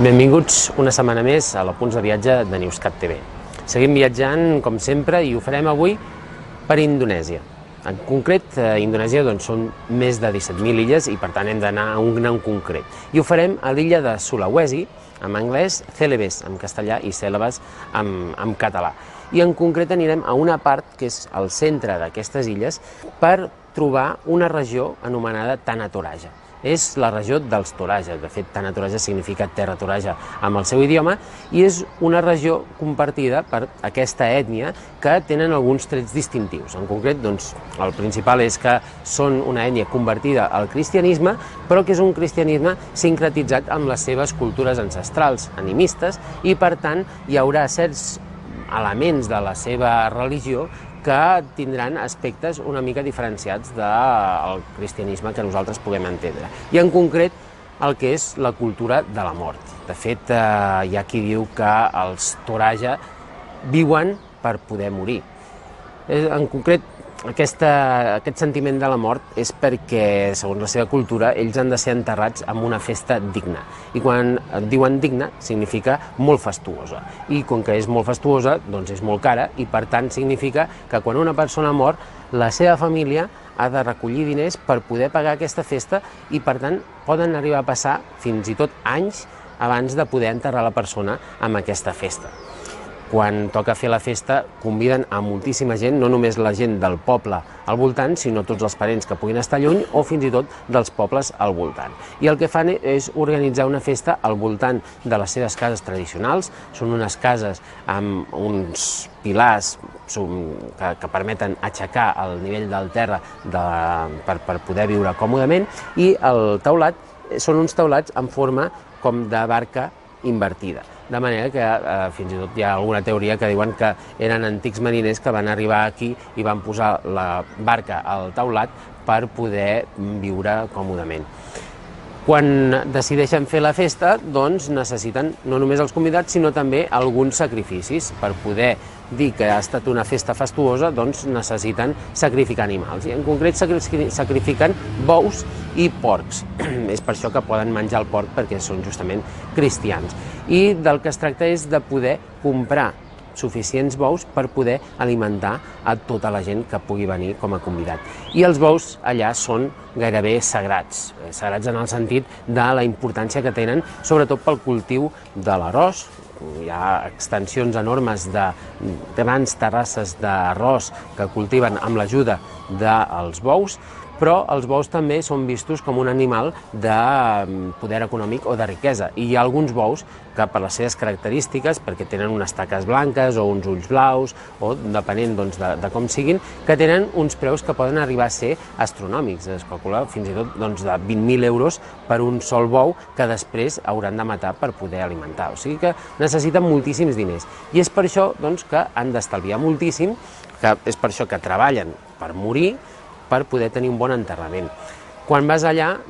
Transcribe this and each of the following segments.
Benvinguts una setmana més a l'Apunts de Viatge de Newscat TV. Seguim viatjant, com sempre, i ho farem avui per Indonèsia. En concret, a Indonèsia són més de 17.000 illes i, per tant, hem d'anar a una en concret. I ho farem a l'illa de Sulawesi, en anglès, Celebes en castellà i Cèlebes en català. I en concret anirem a una part que és el centre d'aquestes illes per trobar una regió anomenada Tanah Toraja. És la regió dels Toraja, de fet Tanah Toraja significa terra Toraja amb el seu idioma, i és una regió compartida per aquesta ètnia que tenen alguns trets distintius. En concret, el principal és que són una ètnia convertida al cristianisme, però que és un cristianisme sincretitzat amb les seves cultures ancestrals, animistes, i per tant hi haurà certs elements de la seva religió que tindran aspectes una mica diferenciats del cristianisme que nosaltres puguem entendre. I en concret, el que és la cultura de la mort. De fet, hi ha qui diu que els Toraja viuen per poder morir. En concret, aquest sentiment de la mort és perquè, segons la seva cultura, ells han de ser enterrats amb una festa digna. I quan diuen digna, significa molt fastuosa. I com que és molt fastuosa, és molt cara, i per tant significa que quan una persona mor, la seva família ha de recollir diners per poder pagar aquesta festa i, per tant, poden arribar a passar fins i tot anys abans de poder enterrar la persona amb aquesta festa. Quan toca fer la festa, conviden a moltíssima gent, no només la gent del poble al voltant, sinó tots els parents que puguin estar lluny o fins i tot dels pobles al voltant. I el que fan és organitzar una festa al voltant de les seves cases tradicionals. Són unes cases amb uns pilars que permeten aixecar el nivell del terra per poder viure còmodament, i el teulat són uns teulats en forma com de barca invertida. De manera que fins i tot hi ha alguna teoria que diuen que eren antics mariners que van arribar aquí i van posar la barca al teulat per poder viure còmodament. Quan decideixen fer la festa, necessiten no només els convidats, sinó també alguns sacrificis. Per poder dir que ha estat una festa fastuosa, necessiten sacrificar animals. I en concret sacrifiquen bous i porcs. És per això que poden menjar el porc, perquè són justament cristians. I del que es tracta és de poder comprar suficients bous per poder alimentar a tota la gent que pugui venir com a convidat. I els bous allà són gairebé sagrats en el sentit de la importància que tenen, sobretot pel cultiu de l'arròs. Hi ha extensions enormes de grans terrasses d'arròs que cultiven amb l'ajuda dels bous, però els bous també són vistos com un animal de poder econòmic o de riquesa. I hi ha alguns bous que, per les seves característiques, perquè tenen unes taques blanques o uns ulls blaus, o depenent de com siguin, que tenen uns preus que poden arribar a ser astronòmics. Es calcula fins i tot de 20.000 euros per un sol bou que després hauran de matar per poder alimentar. O sigui que necessiten moltíssims diners. I és per això que han d'estalviar moltíssim, que és per això que treballen per morir, per poder tenir un bon enterrament. Quan vas allà,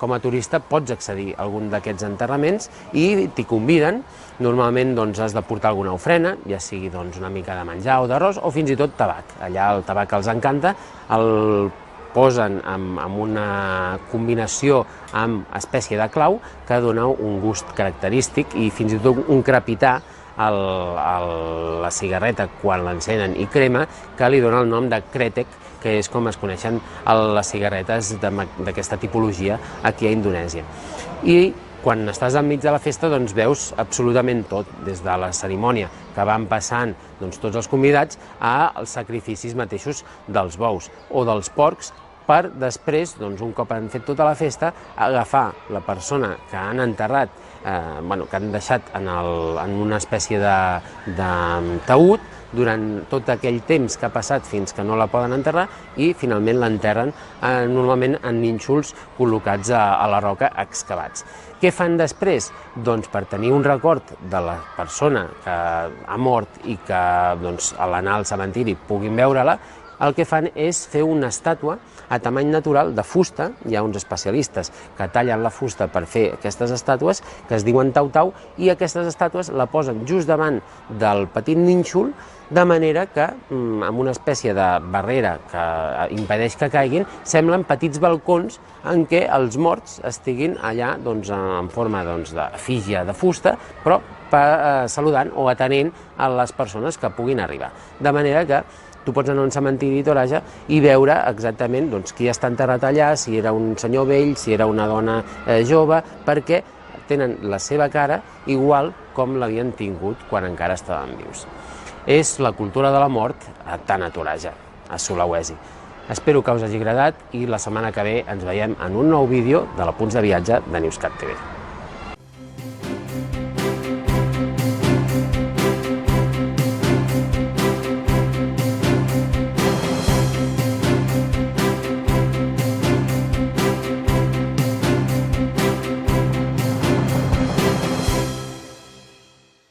com a turista, pots accedir a algun d'aquests enterraments i t'hi conviden. Normalment has de portar alguna ofrena, ja sigui una mica de menjar o d'arròs, o fins i tot tabac. Allà el tabac els encanta, el posen amb una combinació amb espècie de clau que dona un gust característic i fins i tot un crepitar a la cigarreta quan l'encenen i crema, que li dona el nom de kretek, que és com es coneixen les cigarretes d'aquesta tipologia aquí a Indonèsia. I quan estàs enmig de la festa veus absolutament tot, des de la cerimònia que van passant tots els convidats als sacrificis mateixos dels bous o dels porcs, per després, un cop han fet tota la festa, agafar la persona que han enterrat, que han deixat en una espècie de taüt durant tot aquell temps que ha passat fins que no la poden enterrar, i finalment l'enterren normalment en nínxols col·locats a la roca excavats. Què fan després? Per tenir un record de la persona que ha mort i que a l'anar al cementiri puguin veure-la, el que fan és fer una estàtua a tamany natural de fusta. Hi ha uns especialistes que tallen la fusta per fer aquestes estàtues, que es diuen tau-tau, i aquestes estàtues la posen just davant del petit nínxol, de manera que, amb una espècie de barrera que impedeix que caiguin, semblen petits balcons en què els morts estiguin allà en forma d'efígie de fusta, però saludant o atenent a les persones que puguin arribar. De manera que tu pots anar a un cementiri Toraja i veure exactament qui està enterrat allà, si era un senyor vell, si era una dona jove, perquè tenen la seva cara igual com l'havien tingut quan encara estaven vius. És la cultura de la mort tant a Toraja, a Sulawesi. Espero que us hagi agradat i la setmana que ve ens veiem en un nou vídeo de l'Apunts de Viatge de Newscat TV.